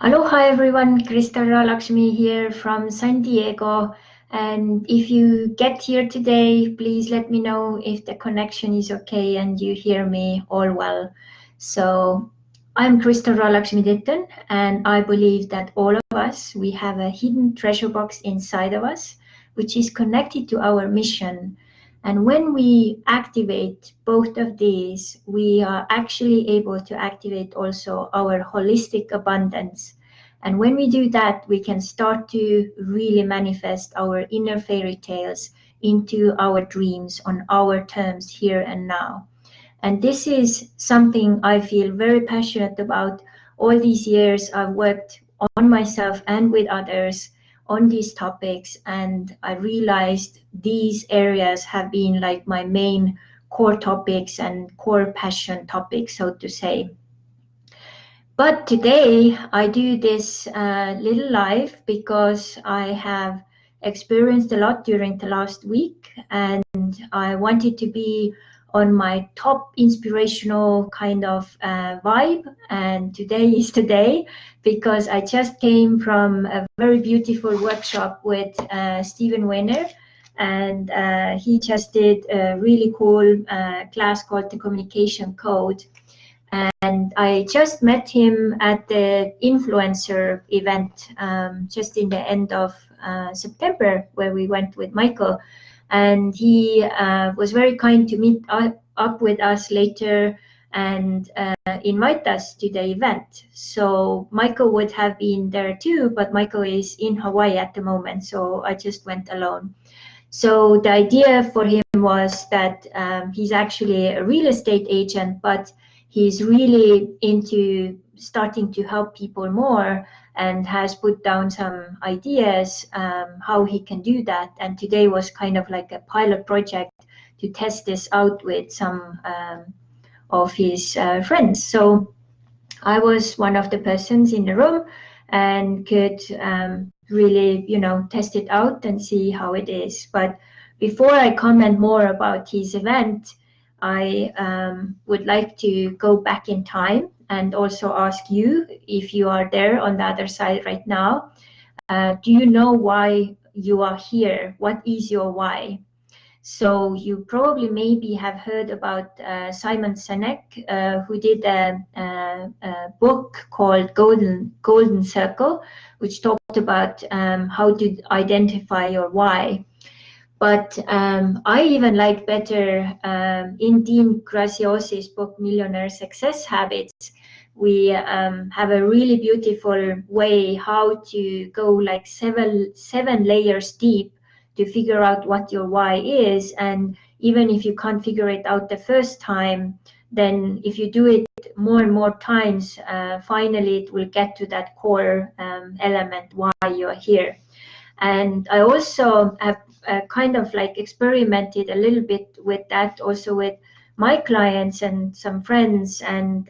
Aloha everyone, Krista Lakshmi here from San Diego. And if you get here today, please let me know if the connection is okay and you hear me all well. So I'm Krista Lakshmi Ditton, and I believe that all of us, we have a hidden treasure box inside of us, which is connected to our mission. And when we activate both of these, we are actually able to activate also our holistic abundance. And when we do that, we can start to really manifest our inner fairy tales into our dreams on our terms here and now. And this is something I feel very passionate about. All these years I've worked on myself and with others on these topics, and I realized these areas have been like my main core topics and core passion topics, so to say. But today I do this little live because I have experienced a lot during the last week, and I wanted to be on my top inspirational kind of vibe. And today is the day because I just came from a very beautiful workshop with Stephen Wener, and he just did a really cool class called the Communication Code. And I just met him at the influencer event just in the end of September, where we went with Michael. And he was very kind to meet up with us later and invite us to the event. So Michael would have been there too, but Michael is in Hawaii at the moment, so I just went alone. So the idea for him was that he's actually a real estate agent, but he's really into starting to help people more and has put down some ideas how he can do that. And today was kind of like a pilot project to test this out with some of his friends. So I was one of the persons in the room and could really, test it out and see how it is. But before I comment more about his event, I would like to go back in time and also ask you, if you are there on the other side right now, do you know why you are here? What is your why? So you probably maybe have heard about Simon Sinek, who did a book called Golden Circle, which talked about how to identify your why. But I even like better in Dean Graziosi's book, Millionaire Success Habits. We have a really beautiful way how to go like seven layers deep to figure out what your why is. And even if you can't figure it out the first time, then if you do it more and more times, finally it will get to that core element why you're here. And I also have kind of like experimented a little bit with that also with my clients and some friends and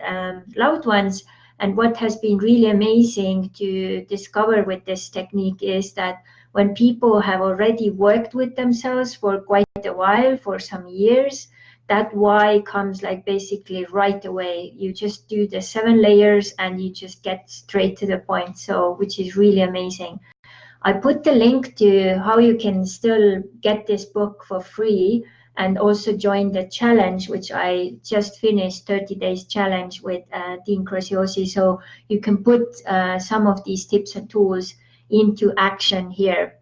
loved ones. And what has been really amazing to discover with this technique is that when people have already worked with themselves for quite a while, for some years, that why comes like basically right away. You just do the 7 layers and you just get straight to the point. So, which is really amazing. I put the link to how you can still get this book for free and also join the challenge, which I just finished, 30 days challenge with Dean Graziosi. So you can put some of these tips and tools into action here.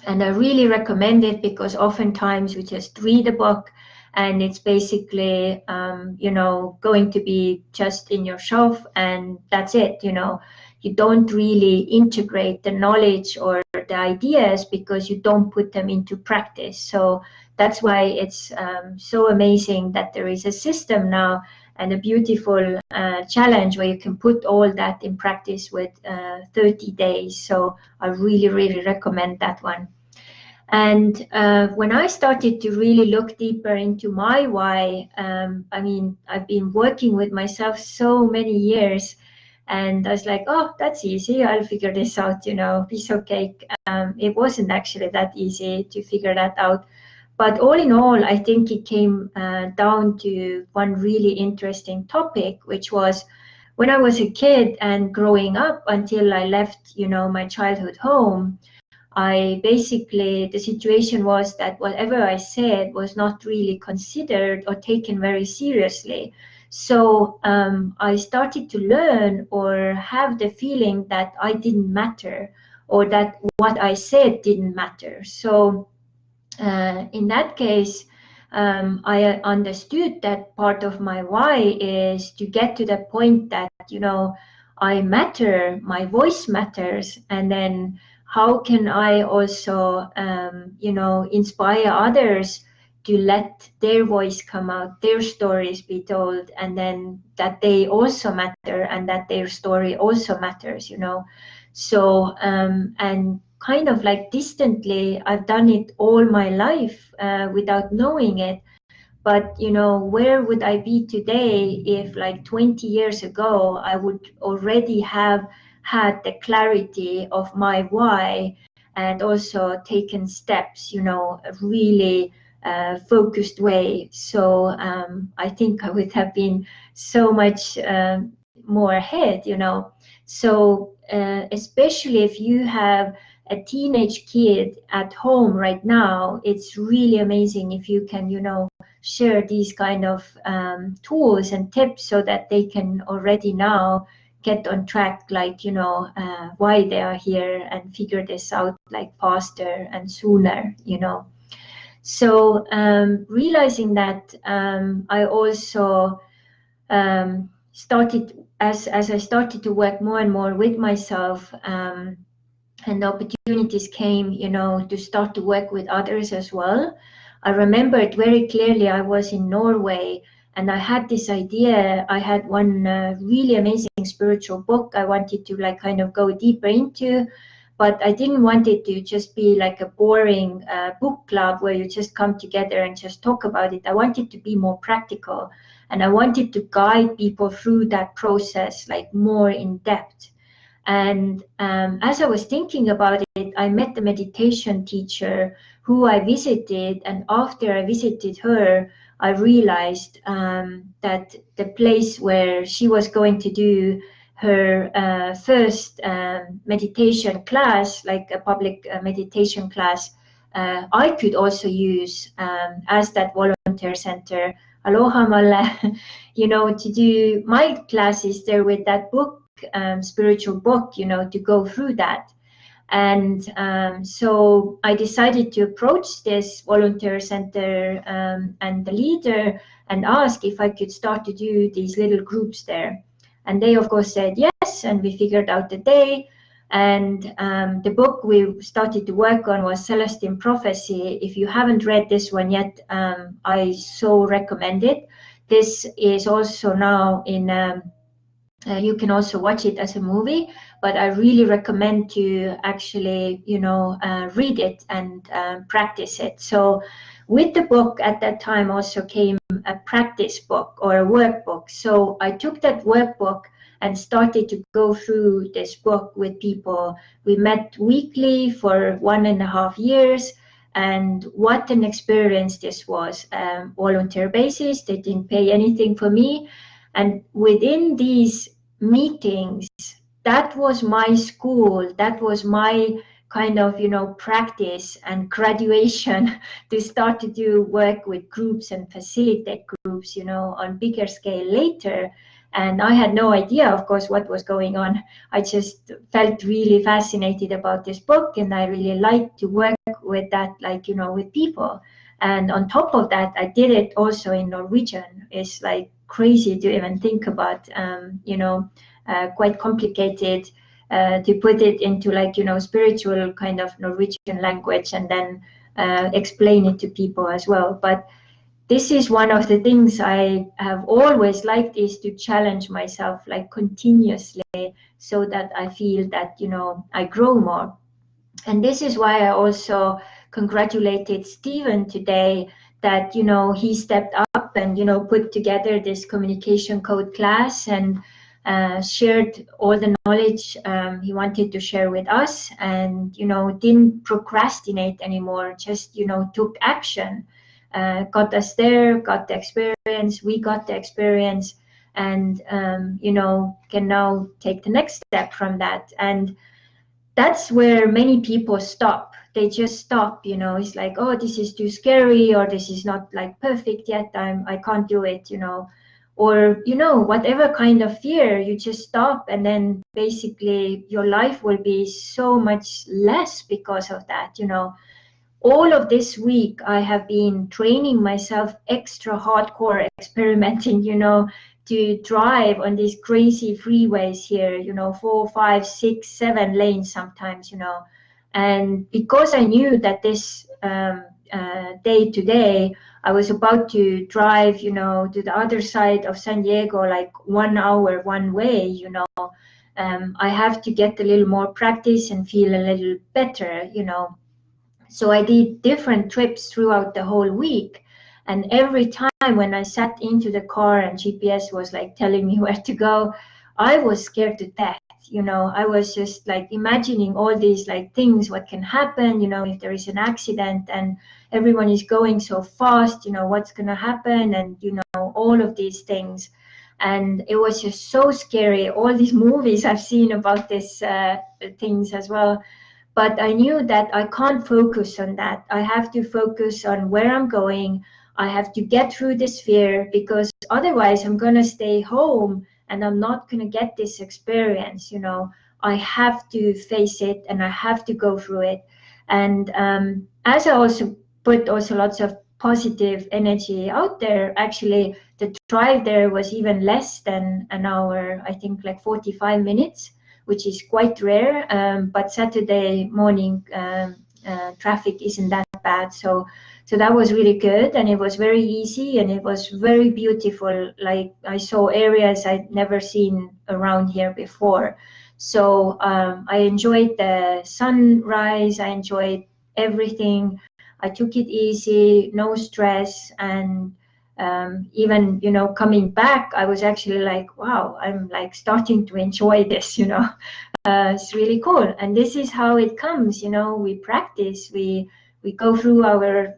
And I really recommend it because oftentimes we just read a book and it's basically, going to be just in your shelf and that's it, You don't really integrate the knowledge or the ideas because you don't put them into practice. So that's why it's so amazing that there is a system now and a beautiful challenge where you can put all that in practice with 30 days. So I really, really recommend that one. And when I started to really look deeper into my why, I've been working with myself so many years. And I was like, oh, that's easy. I'll figure this out, piece of cake. It wasn't actually that easy to figure that out. But all in all, I think it came down to one really interesting topic, which was when I was a kid and growing up until I left, my childhood home, the situation was that whatever I said was not really considered or taken very seriously. So I started to learn or have the feeling that I didn't matter, or that what I said didn't matter. So in that case, I understood that part of my why is to get to the point that, I matter, my voice matters, and then how can I also, inspire others to let their voice come out, their stories be told, and then that they also matter and that their story also matters, So, and kind of like distantly, I've done it all my life without knowing it. But, where would I be today if like 20 years ago, I would already have had the clarity of my why and also taken steps, a really focused way. So I think I would have been so much more ahead, So especially if you have a teenage kid at home right now, it's really amazing if you can, share these kind of tools and tips so that they can already now get on track, like, why they are here and figure this out like faster and sooner, So realizing that, I also started, as I started to work more and more with myself, and the opportunities came, to start to work with others as well. I remember it very clearly. I was in Norway and I had this idea. I had one really amazing spiritual book I wanted to like kind of go deeper into, but I didn't want it to just be like a boring book club where you just come together and just talk about it. I wanted to be more practical, and I wanted to guide people through that process, like more in depth. And as I was thinking about it, I met the meditation teacher who I visited. And after I visited her, I realized that the place where she was going to do her first meditation class, like a public meditation class, I could also use as that volunteer center. Aloha Mala, to do my classes there with that book, spiritual book, to go through that. And so I decided to approach this volunteer center and the leader and ask if I could start to do these little groups there. And they, of course, said yes. And we figured out the day. And the book we started to work on was Celestine Prophecy. If you haven't read this one yet, I so recommend it. This is also now in you can also watch it as a movie, but I really recommend to actually, read it and practice it. So with the book at that time also came a practice book or a workbook. So I took that workbook and started to go through this book with people. We met weekly for 1.5 years. And what an experience this was. Volunteer basis, they didn't pay anything for me. And within these meetings, that was my school, that was my kind of, practice and graduation to start to do work with groups and facilitate groups, on bigger scale later. And I had no idea, of course, what was going on. I just felt really fascinated about this book, and I really liked to work with that, like, with people. And on top of that, I did it also in Norwegian. It's like crazy to even think about, quite complicated to put it into like, spiritual kind of Norwegian language and then explain it to people as well. But this is one of the things I have always liked, is to challenge myself like continuously so that I feel that, I grow more. And this is why I also congratulated Stephen today that, he stepped up and, put together this communication code class and shared all the knowledge he wanted to share with us, and, didn't procrastinate anymore, just, took action, got us there, got the experience, we got the experience. and can now take the next step from that. And that's where many people stop. They just stop, it's like, oh, this is too scary, or this is not like perfect yet, I can't do it, or whatever kind of fear, you just stop, and then basically your life will be so much less because of that. All of this week I have been training myself extra hardcore, experimenting, to drive on these crazy freeways here, 4, 5, 6, 7 lanes sometimes, and because I knew that this day today I was about to drive, to the other side of San Diego, like 1 hour one way, I have to get a little more practice and feel a little better, So I did different trips throughout the whole week. And every time when I sat into the car and GPS was like telling me where to go, I was scared to death. I was just like imagining all these like things, what can happen, if there is an accident and everyone is going so fast, what's going to happen, and, all of these things. And it was just so scary. All these movies I've seen about this things as well. But I knew that I can't focus on that. I have to focus on where I'm going. I have to get through this fear, because otherwise I'm going to stay home and I'm not going to get this experience. I have to face it and I have to go through it. And as I also put also lots of positive energy out there, actually the drive there was even less than an hour, I think like 45 minutes. Which is quite rare, but Saturday morning traffic isn't that bad. So that was really good, and it was very easy, and it was very beautiful. Like I saw areas I'd never seen around here before. So I enjoyed the sunrise. I enjoyed everything. I took it easy, no stress, and even coming back, I was actually like, wow, I'm like starting to enjoy this. It's really cool. And this is how it comes. We practice, we go through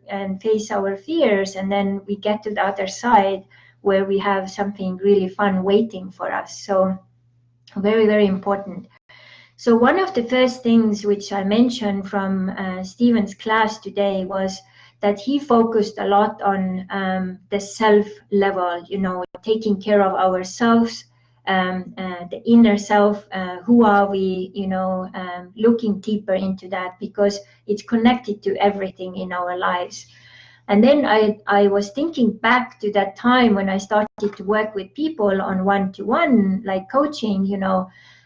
and face our fears, and then we get to the other side where we have something really fun waiting for us. So very, very important. So one of the first things which I mentioned from Stephen's class today was that he focused a lot on the self level, taking care of ourselves, the inner self, who are we, looking deeper into that, because it's connected to everything in our lives. And then I was thinking back to that time when I started to work with people on one-to-one, like coaching,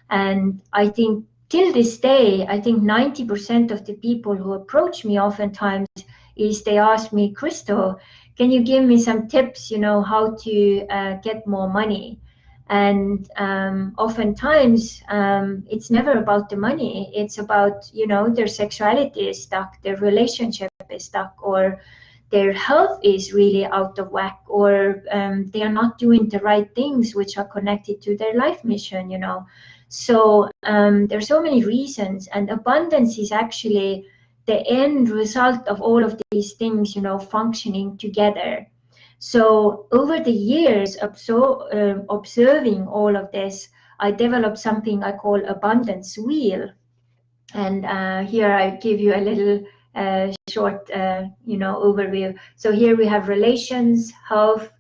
and I think till this day, I think 90% of the people who approach me oftentimes is they ask me, Crystal, can you give me some tips, how to get more money? And oftentimes it's never about the money. It's about, their sexuality is stuck, their relationship is stuck, or their health is really out of whack, or they are not doing the right things which are connected to their life mission, So there's so many reasons, and abundance is actually the end result of all of these things, functioning together. So over the years, observing all of this, I developed something I call abundance wheel. And here I give you a little short, overview. So here we have relations, health,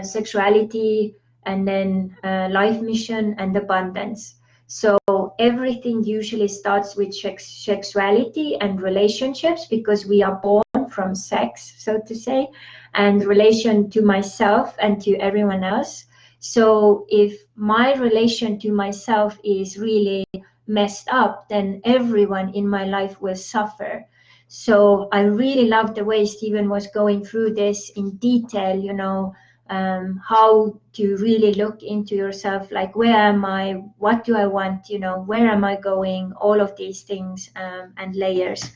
sexuality, and then life mission and abundance. So everything usually starts with sexuality and relationships, because we are born from sex, so to say, and relation to myself and to everyone else. So if my relation to myself is really messed up, then everyone in my life will suffer. So I really love the way Stephen was going through this in detail, how to really look into yourself, like, where am I, what do I want, where am I going, all of these things, and layers.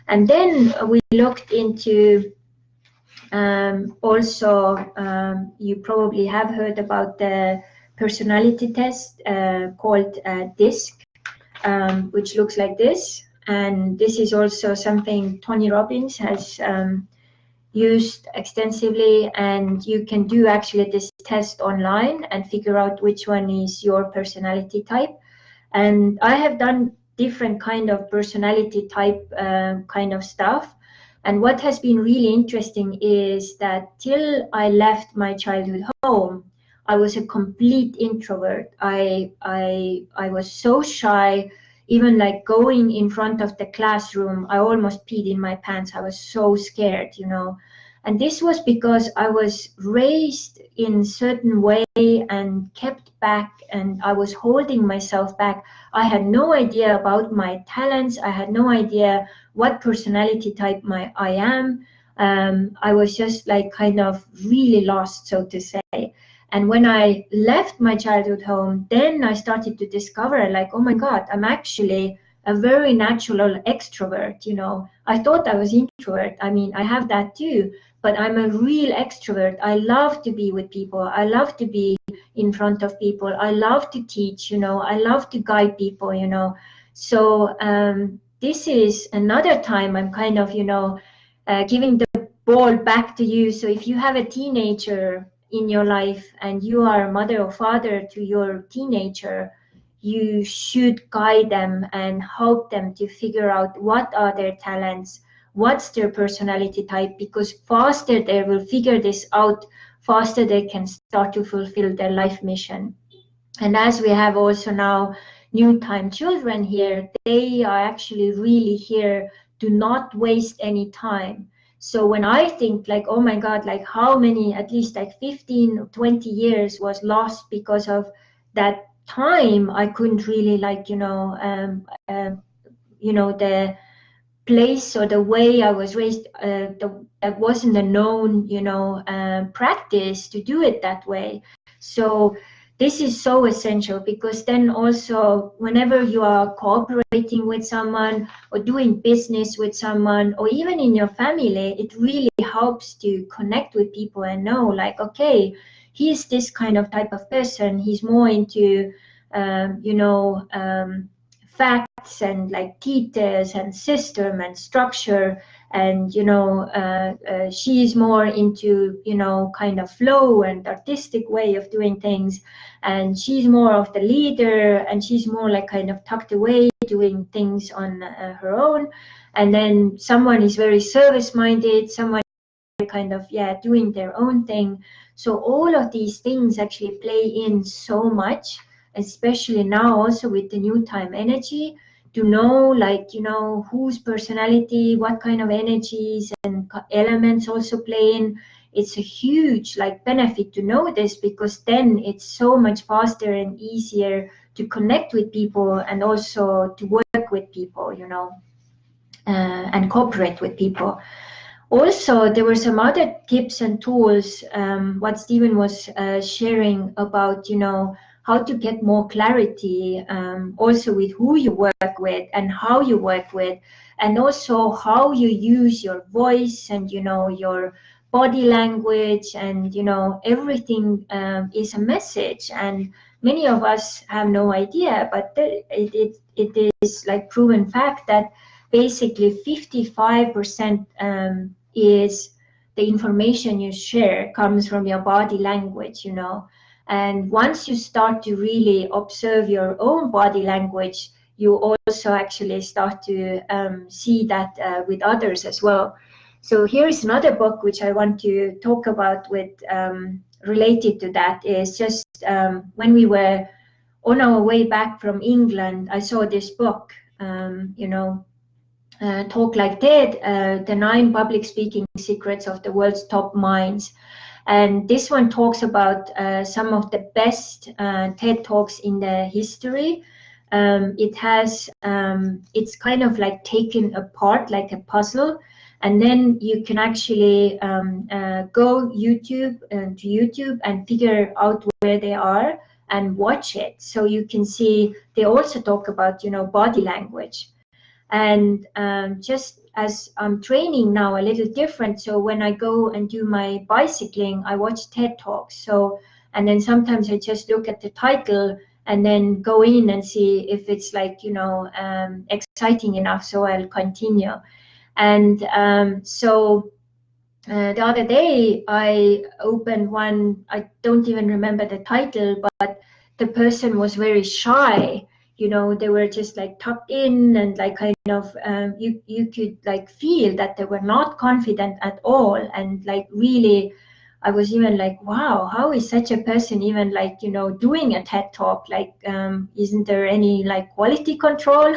And then we looked into also, you probably have heard about the personality test called DISC, which looks like this. And this is also something Tony Robbins has used extensively, and you can do actually this test online and figure out which one is your personality type. And I have done different kind of personality type kind of stuff. And what has been really interesting is that till I left my childhood home, I was a complete introvert. I was so shy, even like going in front of the classroom, I almost peed in my pants. I was so scared, you know. And this was because I was raised in certain way and kept back, and I was holding myself back. I had no idea about my talents. I had no idea what personality type I am. I was just like kind of really lost, so to say. And when I left my childhood home, then I started to discover like, oh my God, I'm actually a very natural extrovert. You know, I thought I was introvert. I mean, I have that too, but I'm a real extrovert. I love to be with people. I love to be in front of people. I love to teach, you know, I love to guide people, you know. So this is another time I'm kind of, you know, giving the ball back to you. So if you have a teenager in your life and you are a mother or father to your teenager, you should guide them and help them to figure out what are their talents, what's their personality type, because faster they will figure this out, faster they can start to fulfill their life mission. And as we have also now new time children here, they are actually really here to not waste any time. So when I think like, oh my God, like how many, at least like 15 or 20 years was lost because of that time I couldn't really like, the place or the way I was raised, that wasn't a known, practice to do it that way. So this is so essential, because then also whenever you are cooperating with someone or doing business with someone, or even in your family, it really helps to connect with people and know like, okay, he's this kind of type of person. He's more into, facts and like details and system and structure, and she's more into kind of flow and artistic way of doing things, and she's more of the leader, and she's more like kind of tucked away doing things on her own. And then someone is very service minded, someone kind of doing their own thing. So all of these things actually play in so much, especially now also with the new time energy, to know like whose personality, what kind of energies and elements also play in. It's a huge like benefit to know this, because then it's so much faster and easier to connect with people and also to work with people, and cooperate with people. Also, there were some other tips and tools, what Stephen was sharing about, how to get more clarity, also with who you work with and how you work with, and also how you use your voice and, your body language, and, everything is a message. And many of us have no idea, but it is like proven fact that basically 55% is the information you share comes from your body language, And once you start to really observe your own body language, you also actually start to see that with others as well. So here is another book which I want to talk about with related to that, is just when we were on our way back from England, I saw this book, Talk Like TED, the 9 public speaking secrets of the world's top minds. And this one talks about some of the best TED Talks in the history. It's kind of like taken apart like a puzzle. And then you can actually go to YouTube and figure out where they are and watch it. So you can see, they also talk about, body language. And just as I'm training now a little different, so when I go and do my bicycling, I watch TED Talks. So, and then sometimes I just look at the title and then go in and see if it's like, exciting enough, so I'll continue. And so The other day I opened one, I don't even remember the title, but the person was very shy. You know, they were just like tucked in and like kind of you could like feel that they were not confident at all, and like really I was even like, wow, how is such a person even like, you know, doing a TED talk? Like, isn't there any like quality control?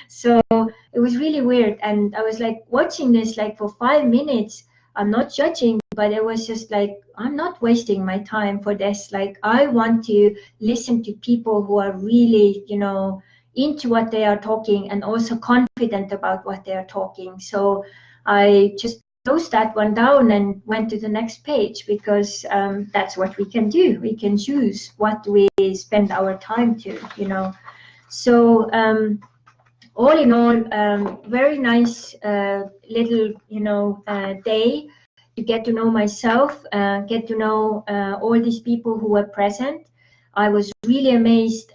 So it was really weird. And I was like watching this like for 5 minutes. I'm not judging, but it was just like, I'm not wasting my time for this. Like, I want to listen to people who are really, you know, into what they are talking and also confident about what they are talking. So I just closed that one down and went to the next page, because that's what we can do. We can choose what we spend our time to, you know. So all in all, very nice little, you know, day to get to know myself, get to know all these people who were present. I was really amazed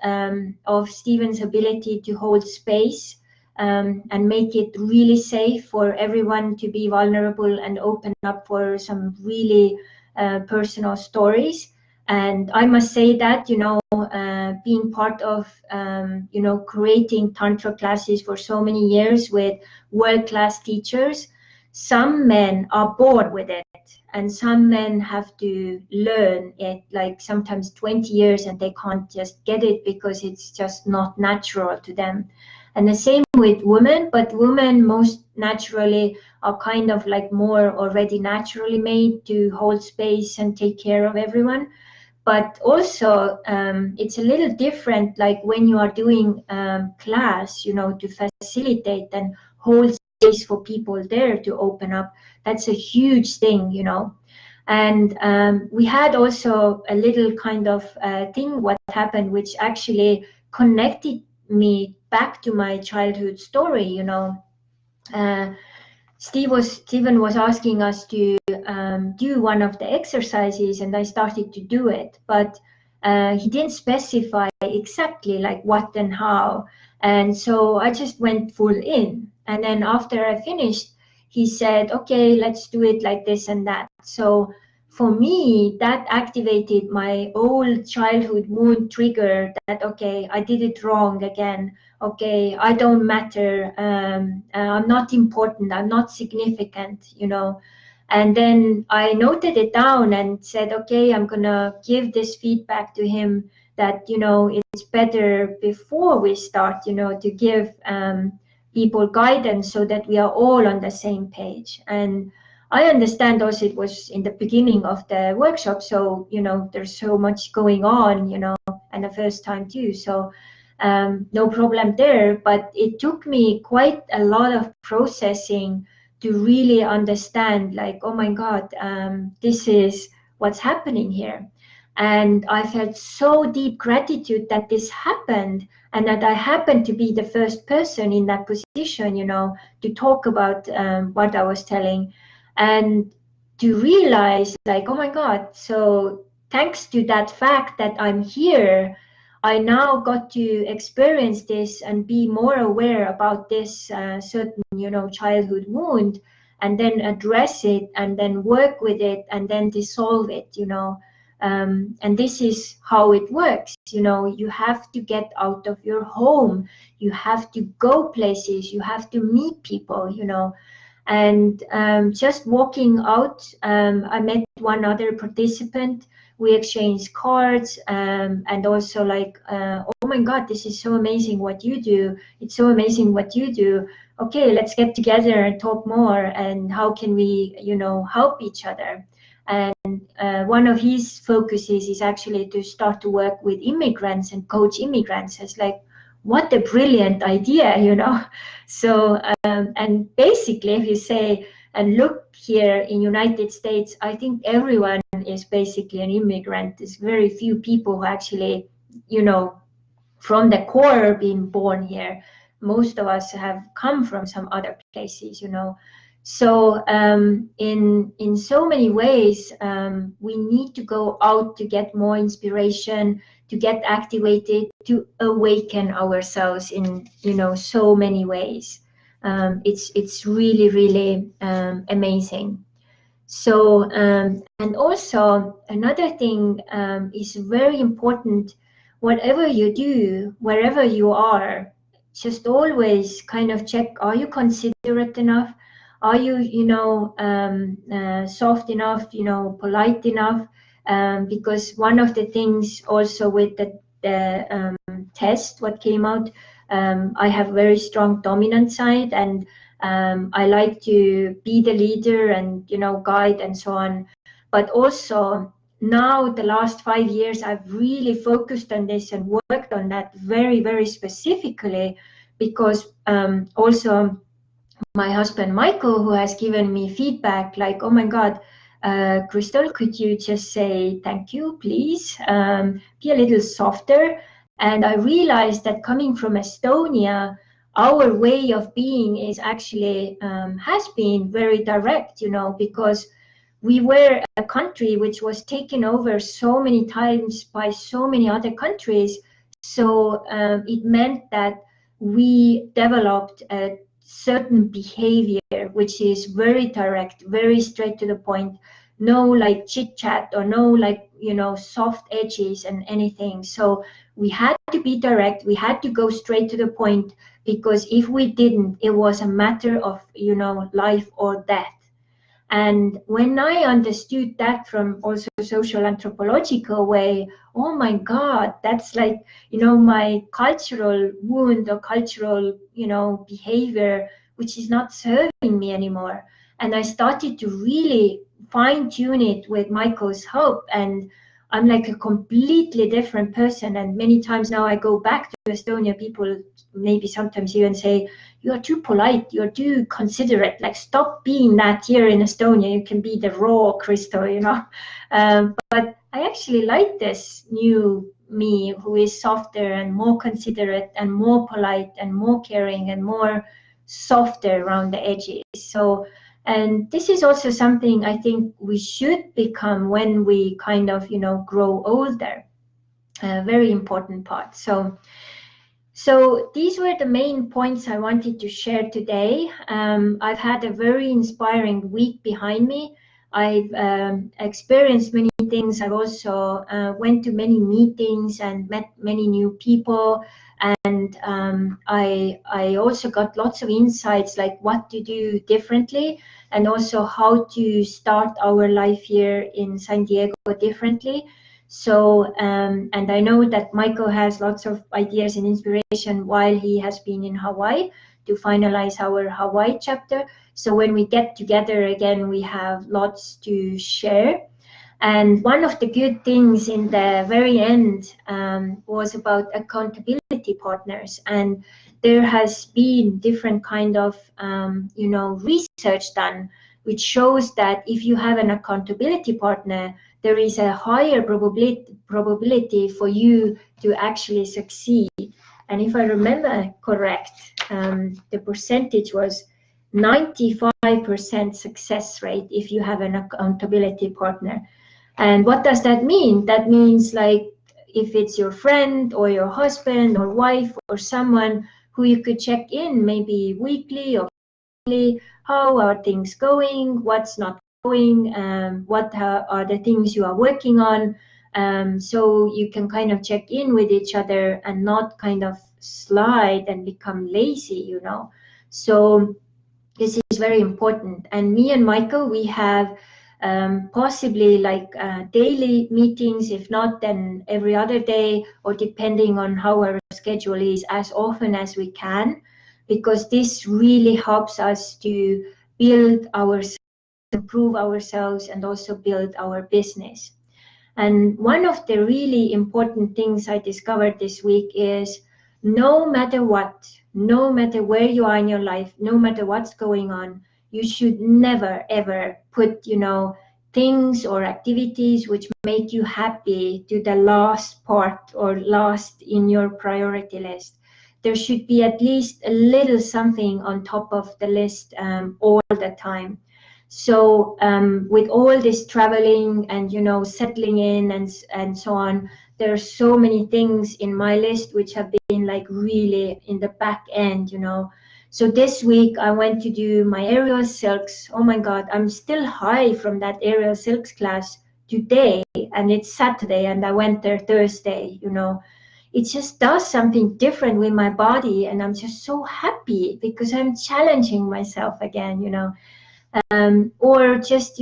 of Stephen's ability to hold space and make it really safe for everyone to be vulnerable and open up for some really personal stories. And I must say that, you know, being part of, you know, creating Tantra classes for so many years with world-class teachers, some men are bored with it, and some men have to learn it like sometimes 20 years, and they can't just get it because it's just not natural to them. And the same with women, but women most naturally are kind of like more already naturally made to hold space and take care of everyone. But also it's a little different, like when you are doing class, you know, to facilitate and hold space for people there to open up. That's a huge thing, you know. And we had also a little kind of thing what happened, which actually connected me back to my childhood story, you know. uh, Stephen was asking us to do one of the exercises, and I started to do it, but he didn't specify exactly like what and how. And so I just went full in. And then after I finished, he said, okay, let's do it like this and that. So for me, that activated my old childhood wound trigger that, okay, I did it wrong again. Okay, I don't matter, I'm not important, I'm not significant, you know. And then I noted it down and said, okay, I'm gonna give this feedback to him that, you know, it's better before we start, you know, to give people guidance so that we are all on the same page. And I understand also it was in the beginning of the workshop, so, you know, there's so much going on, you know, and the first time too. So no problem there, but it took me quite a lot of processing to really understand, like, oh my God, this is what's happening here. And I felt so deep gratitude that this happened, and that I happened to be the first person in that position, you know, to talk about what I was telling, and to realize, like, oh my God, so thanks to that fact that I'm here, I now got to experience this and be more aware about this certain, you know, childhood wound, and then address it, and then work with it, and then dissolve it, you know. And this is how it works. You know, you have to get out of your home, you have to go places, you have to meet people, you know. And just walking out, I met one other participant. We exchanged cards, and also like, oh my God, this is so amazing what you do. It's so amazing what you do. Okay, let's get together and talk more. And how can we, you know, help each other? And one of his focuses is actually to start to work with immigrants and coach immigrants. It's like, what a brilliant idea, you know. So and basically, if you say and look here in United States, I think everyone is basically an immigrant. There's very few people who actually, you know, from the core being born here. Most of us have come from some other places, you know. So in so many ways, we need to go out to get more inspiration, to get activated, to awaken ourselves in, you know, so many ways. It's really, really amazing. So, and also another thing is very important. Whatever you do, wherever you are, just always kind of check: are you considerate enough? Are you, soft enough? Polite enough? Because one of the things also with the test, what came out, I have very strong dominant side, and I like to be the leader and guide and so on. But also now the last 5 years, I've really focused on this and worked on that very, very specifically, because also my husband Michael, who has given me feedback like, oh my God, Crystal, could you just say thank you, please? Be a little softer. And I realized that coming from Estonia, our way of being is actually has been very direct, because we were a country which was taken over so many times by so many other countries. So it meant that we developed a certain behavior which is very direct, very straight to the point, no like chit chat or no like soft edges and anything. So we had to be direct, we had to go straight to the point, because if we didn't, it was a matter of life or death. And when I understood that from also social anthropological way, oh my God, that's like, my cultural wound or cultural, behavior, which is not serving me anymore. And I started to really fine tune it with Michael's help. And I'm like a completely different person. And many times now I go back to Estonia, people maybe sometimes even say, you are too polite, you're too considerate, like stop being that here in Estonia, you can be the raw Crystal, but I actually like this new me, who is softer and more considerate and more polite and more caring and more softer around the edges. So, and this is also something I think we should become when we kind of grow older, a very important part. So these were the main points I wanted to share today. I've had a very inspiring week behind me. I've experienced many things. I've also went to many meetings and met many new people. And I also got lots of insights, like what to do differently, and also how to start our life here in San Diego differently. So, and I know that Michael has lots of ideas and inspiration while he has been in Hawaii to finalize our Hawaii chapter. So when we get together again, we have lots to share. And one of the good things in the very end was about accountability partners. And there has been different kind of, research done, which shows that if you have an accountability partner, there is a higher probability for you to actually succeed. And if I remember correct, the percentage was 95% success rate if you have an accountability partner. And what does that mean? That means like if it's your friend or your husband or wife or someone who you could check in maybe weekly or monthly, how are things going, what's not going, what are the things you are working on, so you can kind of check in with each other and not kind of slide and become lazy. So this is very important. And me and Michael, we have possibly like daily meetings, if not then every other day, or depending on how our schedule is, as often as we can, because this really helps us to build ourselves, improve ourselves, and also build our business. And one of the really important things I discovered this week is no matter what, no matter where you are in your life, no matter what's going on, you should never, ever put, things or activities which make you happy to the last part or last in your priority list. There should be at least a little something on top of the list all the time. So with all this traveling and settling in and so on, there are so many things in my list which have been like really in the back end, So this week I went to do my aerial silks. Oh my God, I'm still high from that aerial silks class today, and it's Saturday, and I went there Thursday. It just does something different with my body, and I'm just so happy because I'm challenging myself again. Or just,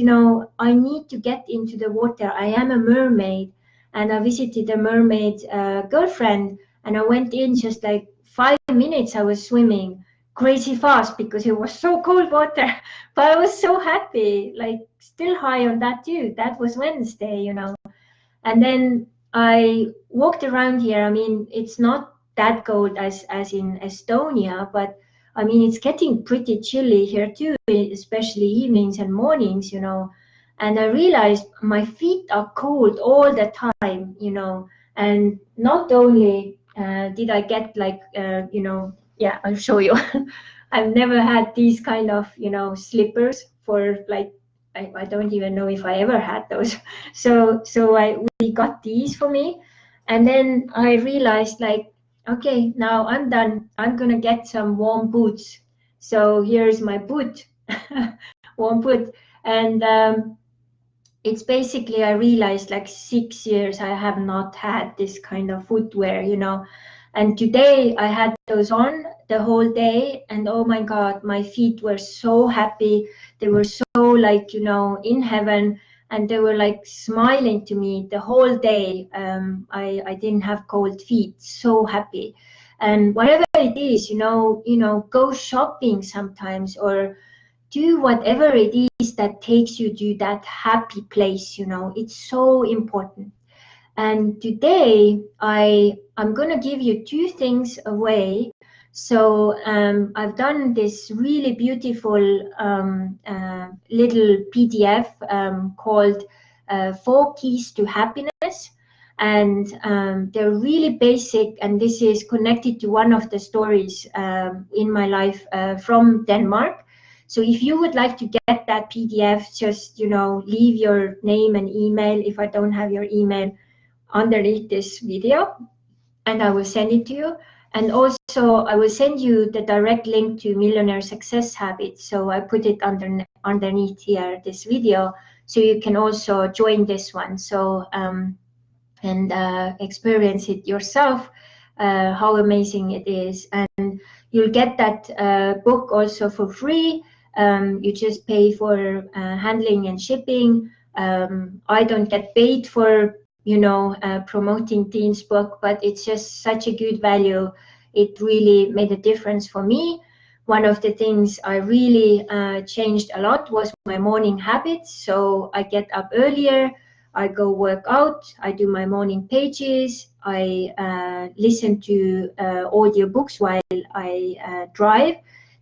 I need to get into the water. I am a mermaid, and I visited a mermaid girlfriend, and I went in just like 5 minutes. I was swimming crazy fast because it was so cold water, but I was so happy, like still high on that too. That was Wednesday. And then I walked around here. I mean, it's not that cold as in Estonia, but I mean, it's getting pretty chilly here too, especially evenings and mornings. And I realized my feet are cold all the time. And not only did I get like, yeah, I'll show you. I've never had these kind of, slippers for like, I don't even know if I ever had those. So we got these for me, and then I realized like, okay, now I'm done. I'm gonna get some warm boots. So here's my boot, warm boot, and it's basically, I realized like 6 years I have not had this kind of footwear. And today I had those on the whole day, and oh my God, my feet were so happy. They were so like, in heaven, and they were like smiling to me the whole day. I didn't have cold feet, so happy. And whatever it is, go shopping sometimes, or do whatever it is that takes you to that happy place. It's so important. And today I'm going to give you two things away. So I've done this really beautiful little PDF called 4 Keys to Happiness. And they're really basic, and this is connected to one of the stories in my life from Denmark. So if you would like to get that PDF, just, leave your name and email if I don't have your email underneath this video, and I will send it to you. And also I will send you the direct link to Millionaire Success Habit. So I put it underneath here, this video, so you can also join this one. So and experience it yourself, how amazing it is. And you'll get that book also for free. You just pay for handling and shipping. I don't get paid for promoting Dean's book, but it's just such a good value. It really made a difference for me. One of the things I really changed a lot was my morning habits. So I get up earlier, I go work out, I do my morning pages, I listen to audiobooks while I drive.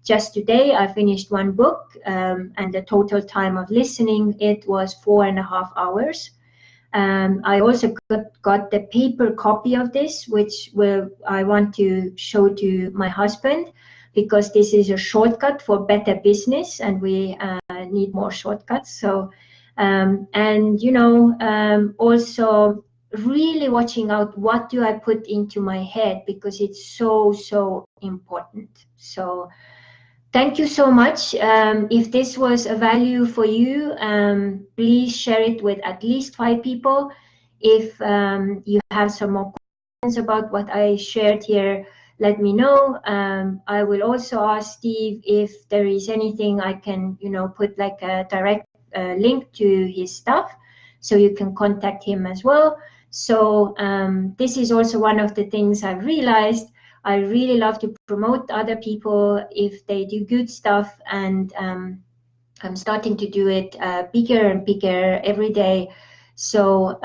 Just today, I finished one book, and the total time of listening, it was 4.5 hours. I also got the paper copy of this, which I want to show to my husband, because this is a shortcut for better business, and we need more shortcuts. So, also really watching out, what do I put into my head, because it's so important. So thank you so much. If this was a value for you, please share it with at least 5 people. If you have some more questions about what I shared here, let me know. I will also ask Steve if there is anything I can, put like a direct link to his stuff, so you can contact him as well. So this is also one of the things I've realized. I really love to promote other people if they do good stuff, and I'm starting to do it bigger and bigger every day. So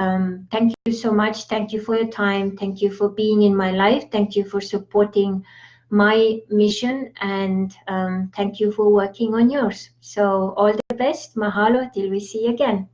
thank you so much. Thank you for your time. Thank you for being in my life. Thank you for supporting my mission, and thank you for working on yours. So all the best. Mahalo till we see you again.